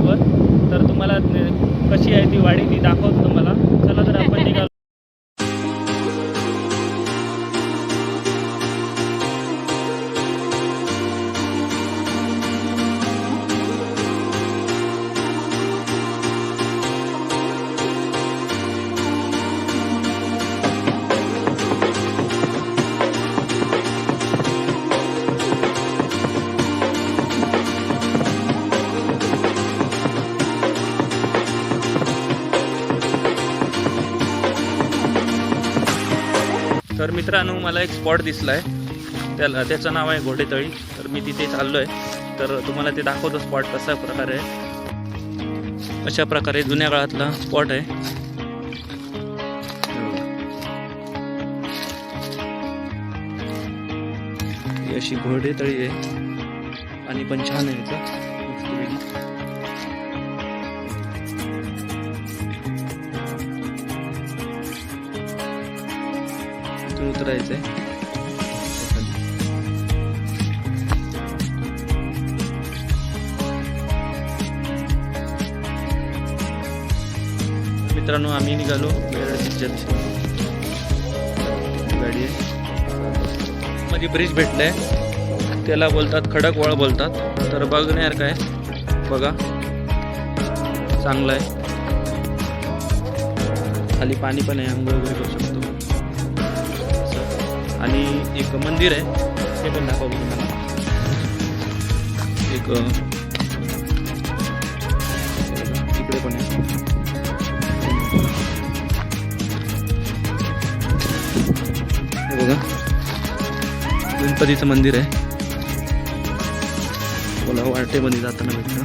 वाडीवर. तर तुम्हाला कशी आहे ती वाडी ती दाखवतो तुम्हाला. चला तर आपण निघालो. तर मित्रांनो, मला एक स्पॉट दिसला आहे, त्याचं नाव आहे घोडेतळी. तर मी तिथे चाललो आहे. तर तुम्हाला ते दाखवतो स्पॉट कसा प्रकारे आहे. अशा प्रकारे जुन्या काळातला स्पॉट आहे. ही अशी घोडेतळी आहे. पाणी पण छान आहे इथं. उतरायचंय. मित्रांनो, आम्ही निघालो बेरडच्या दिशेने. गाडी आहे. मध्ये ब्रिज भेटलाय, त्याला बोलतात खडकवाळ बोलतात. तर बघण्यासारखं आहे, बघा, चांगलं आहे. खाली पाणी पण आहे, आंघोळ वगैरे करू शकतो. आणि एक मंदिर आहे, ते पण दाखवतो तुम्हाला. एक इकडे पण आहे. हे बघा, गणपतीचं मंदिर आहे. मला वाटेमध्ये जाताना भेटलं.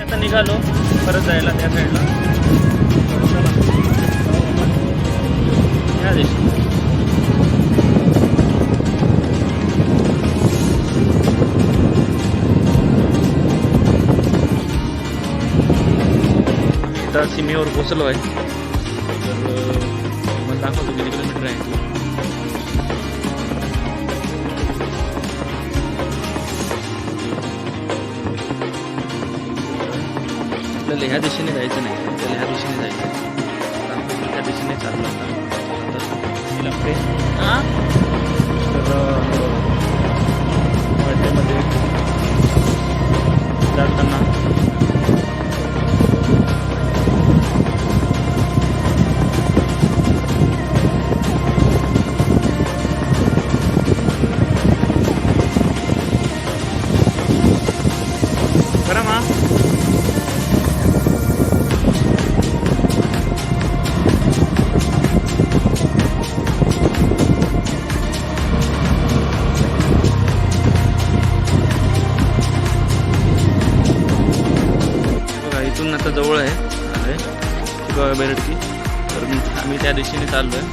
आता निघालो परत जायला त्या साईडला. या दिवशी आता सीमेवर पोचलो आहे. तर मला दाखवतो किती किलोमीटर आहे. आपल्याला ह्या दिशेने जायचं नाही, आपल्याला ह्या दिशेने जायचं. त्या दिशेने चाललं तर वाटेमध्ये जाताना खरं मा इथून आता जवळ आहे बेरडकी. तर आम्ही त्या दिशेने चाललो आहे.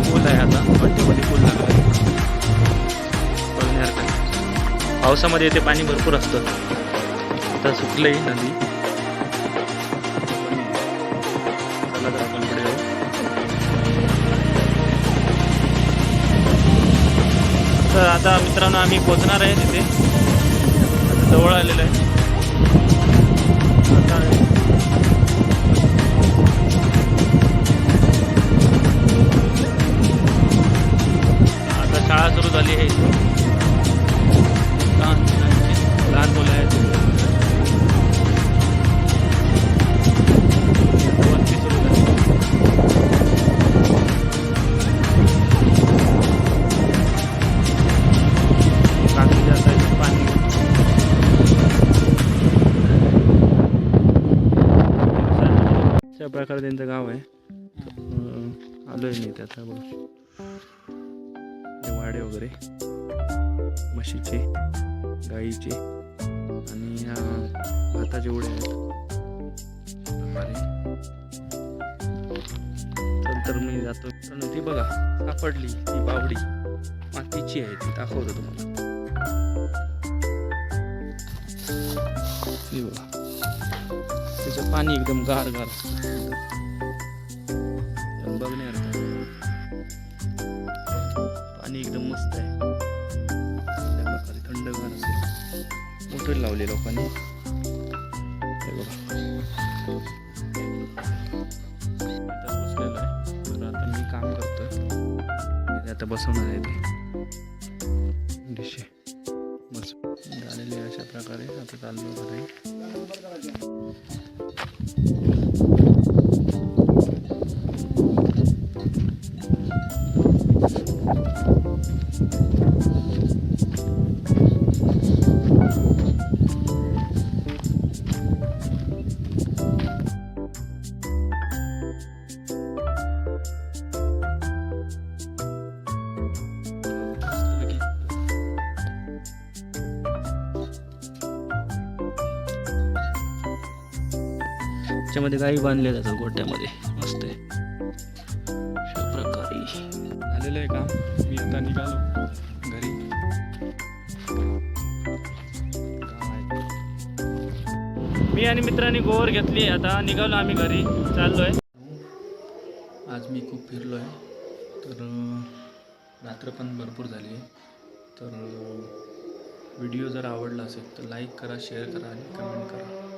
पूल आहे, आता वाटेमध्ये पूल लागला आहे. बघण्यासारखं. पावसामध्ये इथे पाणी भरपूर असतं. आता सुकलंय नदी. चला तर आपण पुढे जाऊ. तर आता मित्रांनो, आम्ही पोहोचणार आहे तिथे. आता जवळ आलेलं आहे. आता शाळा सुरू झाली आहे. लहान मुलं आहेत. वस्ती सुरू झाली. पाणी अशा प्रकारे त्यांचं गाव आहे. आलोय मी त्याचा वाडे वगैरे म्हशीचे, गाईचे आणि भाताचे उडे आहेत. तर मी जातो. ती बघा, सापडली ती बावडी. मातीची आहे ती, दाखवतो तुम्हाला. त्याचं पाणी एकदम गार गार बघण्यासारखं. पाणी पाणी एकदम मस्त आहे. त्या प्रकारे थंडगार असेल. मोटर लावले लोकांनी. हे बघा आता बसलेलो आहे. तर आता मी काम करतोय. आता बसवणार आहे ते डिशे. मस्त झालेले अशा प्रकारे. आता चाललो घरी. त्याच्यामध्ये गाई बांधल्या जातात गोट्यामध्ये. मस्त आहे. अशा प्रकारे झालेलं आहे काम. मी आता निघालो घरी. मी आणि मित्रांनी गोवर घेतली. आता निघालो आम्ही घरी. चाललोय. आज मी खूप फिरलो आहे. तर रात्र पण भरपूर झाली आहे. तर व्हिडिओ जर आवडला असेल तर लाईक करा, शेअर करा आणि कमेंट करा.